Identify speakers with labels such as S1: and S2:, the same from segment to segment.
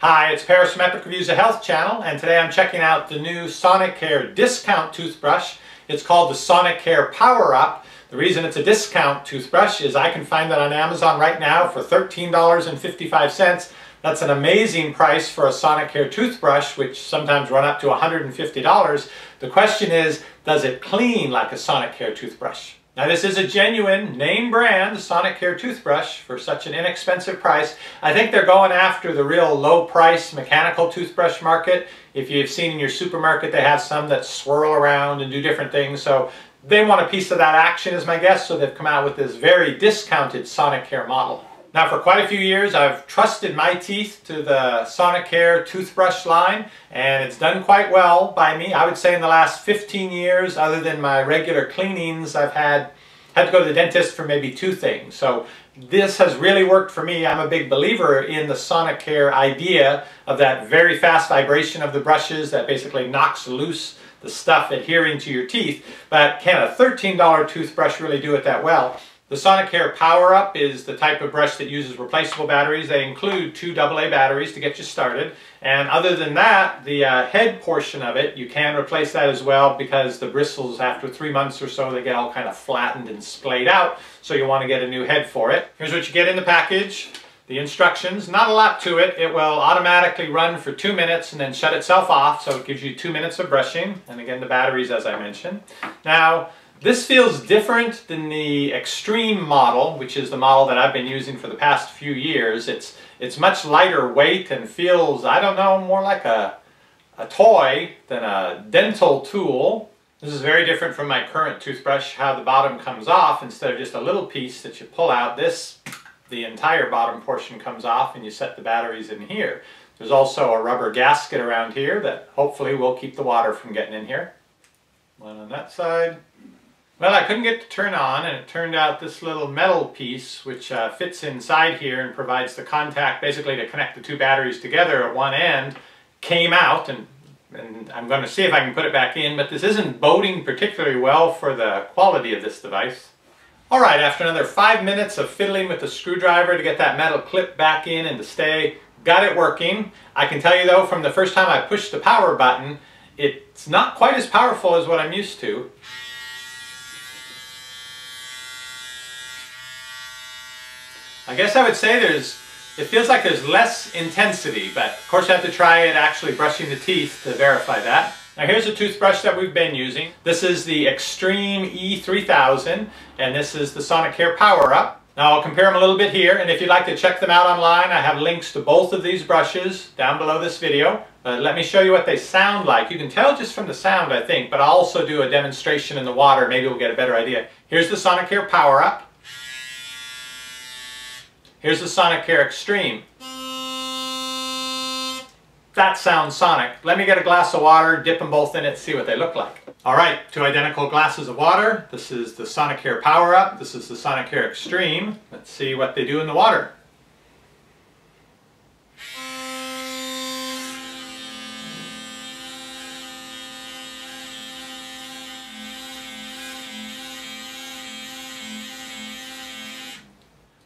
S1: Hi, it's Paris from EpicReviewsHealth channel, and today I'm checking out the new Sonicare discount toothbrush. It's called the Sonicare PowerUp. The reason it's a discount toothbrush is I can find that on Amazon right now for $13.55. That's an amazing price for a Sonicare toothbrush, which sometimes run up to $150. The question is, does it clean like a Sonicare toothbrush? Now this is a genuine name brand Sonicare toothbrush for such an inexpensive price. I think they're going after the real low price mechanical toothbrush market. If you've seen in your supermarket, they have some that swirl around and do different things. So they want a piece of that action is my guess. So they've come out with this very discounted Sonicare model. Now for quite a few years I've trusted my teeth to the Sonicare toothbrush line, and it's done quite well by me. I would say in the last 15 years, other than my regular cleanings, I've had to go to the dentist for maybe 2 things. So this has really worked for me. I'm a big believer in the Sonicare idea of that very fast vibration of the brushes that basically knocks loose the stuff adhering to your teeth. But can a $13 toothbrush really do it that well? The Sonicare PowerUp is the type of brush that uses replaceable batteries. They include 2 AA batteries to get you started. And other than that, the head portion of it, you can replace that as well, because the bristles, after 3 months or so, they get all kind of flattened and splayed out. So you want to get a new head for it. Here's what you get in the package. The instructions, not a lot to it. It will automatically run for 2 minutes and then shut itself off. So it gives you 2 minutes of brushing. And again, the batteries, as I mentioned. Now, this feels different than the Extreme model, which is the model that I've been using for the past few years. It's much lighter weight and feels, I don't know, more like a toy than a dental tool. This is very different from my current toothbrush, how the bottom comes off instead of just a little piece that you pull out. The entire bottom portion comes off and you set the batteries in here. There's also a rubber gasket around here that hopefully will keep the water from getting in here. One on that side. Well, I couldn't get to turn on, and it turned out this little metal piece, which fits inside here and provides the contact basically to connect the 2 batteries together at one end, came out, and I'm going to see if I can put it back in, but this isn't boding particularly well for the quality of this device. Alright, after another 5 minutes of fiddling with the screwdriver to get that metal clip back in and to stay, got it working. I can tell you though, from the first time I pushed the power button, it's not quite as powerful as what I'm used to. I guess I would say it feels like there's less intensity, but of course you have to try it actually brushing the teeth to verify that. Now here's a toothbrush that we've been using. This is the Extreme E3000, and this is the Sonicare PowerUp. Now I'll compare them a little bit here, and if you'd like to check them out online, I have links to both of these brushes down below this video. But let me show you what they sound like. You can tell just from the sound, I think, but I'll also do a demonstration in the water. Maybe we'll get a better idea. Here's the Sonicare PowerUp. Here's the Sonicare Extreme. That sounds sonic. Let me get a glass of water, dip them both in it, see what they look like. Alright, 2 identical glasses of water. This is the Sonicare PowerUp. This is the Sonicare Extreme. Let's see what they do in the water.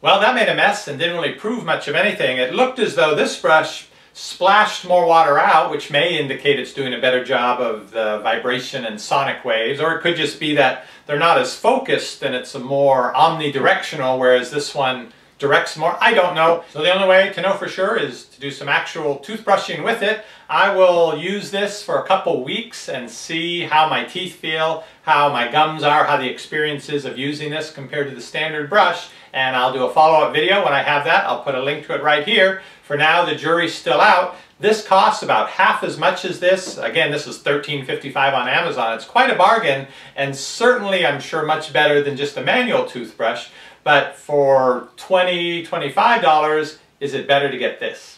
S1: Well, that made a mess and didn't really prove much of anything. It looked as though this brush splashed more water out, which may indicate it's doing a better job of the vibration and sonic waves, or it could just be that they're not as focused and it's a more omnidirectional, whereas this one directs more. I don't know. So the only way to know for sure is to do some actual toothbrushing with it. I will use this for a couple weeks and see how my teeth feel, how my gums are, how the experience is of using this compared to the standard brush, and I'll do a follow-up video when I have that. I'll put a link to it right here. For now, the jury's still out. This costs about half as much as this. Again, this is $13.55 on Amazon. It's quite a bargain, and certainly, I'm sure, much better than just a manual toothbrush. But for $20, $25, is it better to get this?